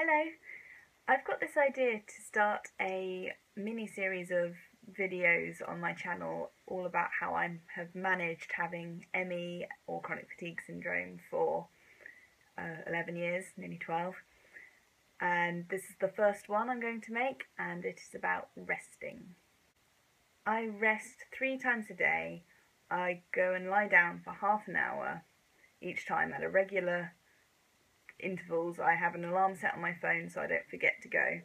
Hello! I've got this idea to start a mini-series of videos on my channel all about how I have managed having ME or chronic fatigue syndrome for 11 years, nearly 12. And this is the first one I'm going to make, and it is about resting. I rest 3 times a day. I go and lie down for half an hour each time at a regular intervals. I have an alarm set on my phone so I don't forget to go,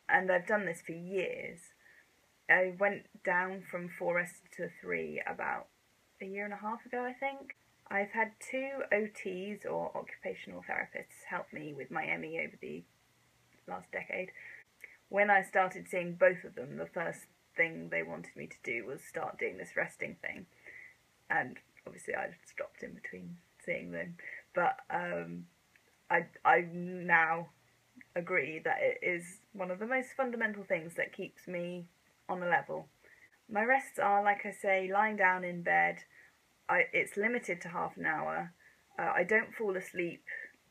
and I've done this for years. I went down from 4 rests to 3 about a year and a half ago, I think. I've had 2 OTs, or occupational therapists, help me with my ME over the last decade. When I started seeing both of them, the first thing they wanted me to do was start doing this resting thing, and obviously I stopped in between seeing them, but I now agree that it is one of the most fundamental things that keeps me on a level. My rests are, like I say, lying down in bed. It's limited to half an hour. I don't fall asleep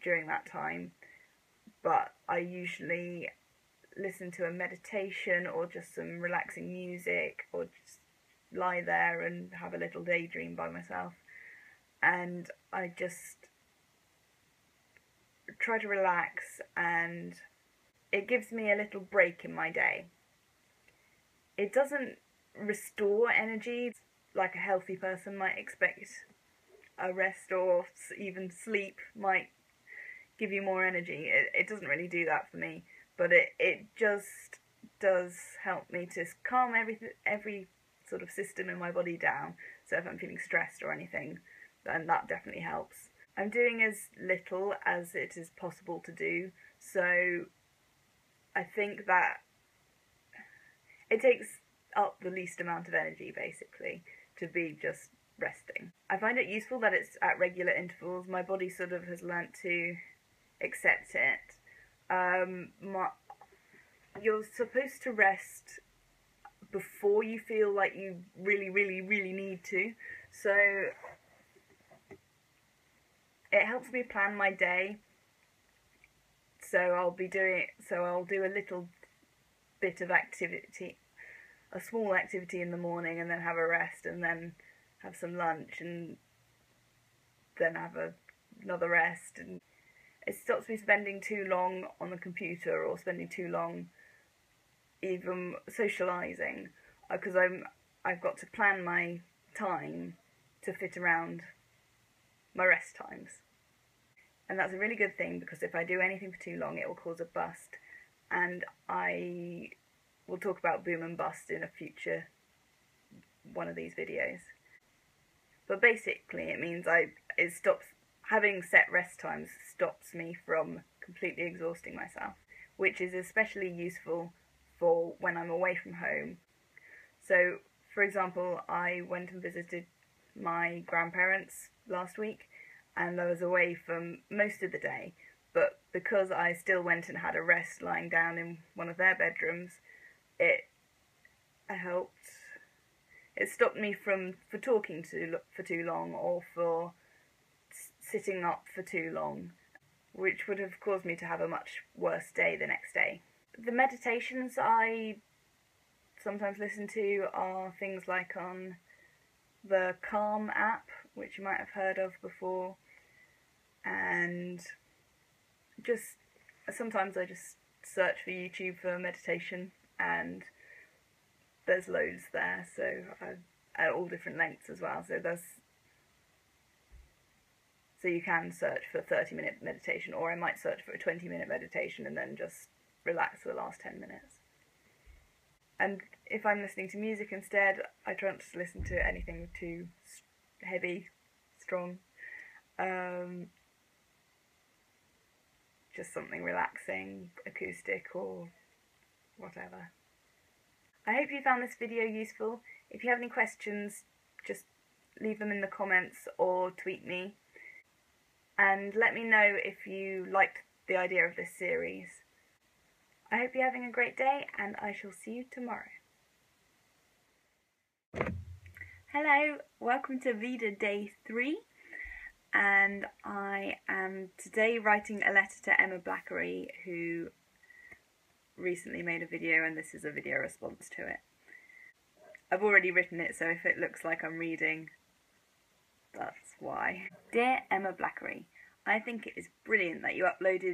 during that time, but I usually listen to a meditation or just some relaxing music, or just lie there and have a little daydream by myself. And I just try to relax, and it gives me a little break in my day. It doesn't restore energy like a healthy person might expect. A rest or even sleep might give you more energy. It doesn't really do that for me, but it just does help me to calm every sort of system in my body down. So if I'm feeling stressed or anything, then that definitely helps. I'm doing as little as it is possible to do, so I think that it takes up the least amount of energy, basically, to be just resting. I find it useful that it's at regular intervals. My body sort of has learnt to accept it. You're supposed to rest before you feel like you really need to, so it helps me plan my day. So I'll do a little bit of activity, a small activity in the morning, and then have a rest, and then have some lunch, and then have another rest. And it stops me spending too long on the computer, or spending too long even socialising, because I've got to plan my time to fit around my rest times. And that's a really good thing, because if I do anything for too long, it will cause a bust, and I will talk about boom and bust in a future one of these videos. But basically it means having set rest times stops me from completely exhausting myself, which is especially useful for when I'm away from home. So, for example, I went and visited my grandparents last week, and I was away for most of the day, but because I still went and had a rest lying down in one of their bedrooms, it helped. It stopped me for talking for too long, or for sitting up for too long, which would have caused me to have a much worse day the next day. The meditations I sometimes listen to are things like on the Calm app, which you might have heard of before, and sometimes I just search for YouTube for meditation, and there's loads there, so at all different lengths as well. So you can search for a 30-minute meditation, or I might search for a 20-minute meditation and then just relax for the last 10 minutes. And if I'm listening to music instead, I try not to listen to anything too heavy, strong. Just something relaxing, acoustic, or whatever. I hope you found this video useful. If you have any questions, just leave them in the comments or tweet me. And let me know if you liked the idea of this series. I hope you're having a great day, and I shall see you tomorrow. Hello, welcome to Veda Day 3. and I am today writing a letter to Emma Blackery, who recently made a video, and this is a video response to it. I've already written it, so if it looks like I'm reading, that's why. Dear Emma Blackery, I think it is brilliant that you uploaded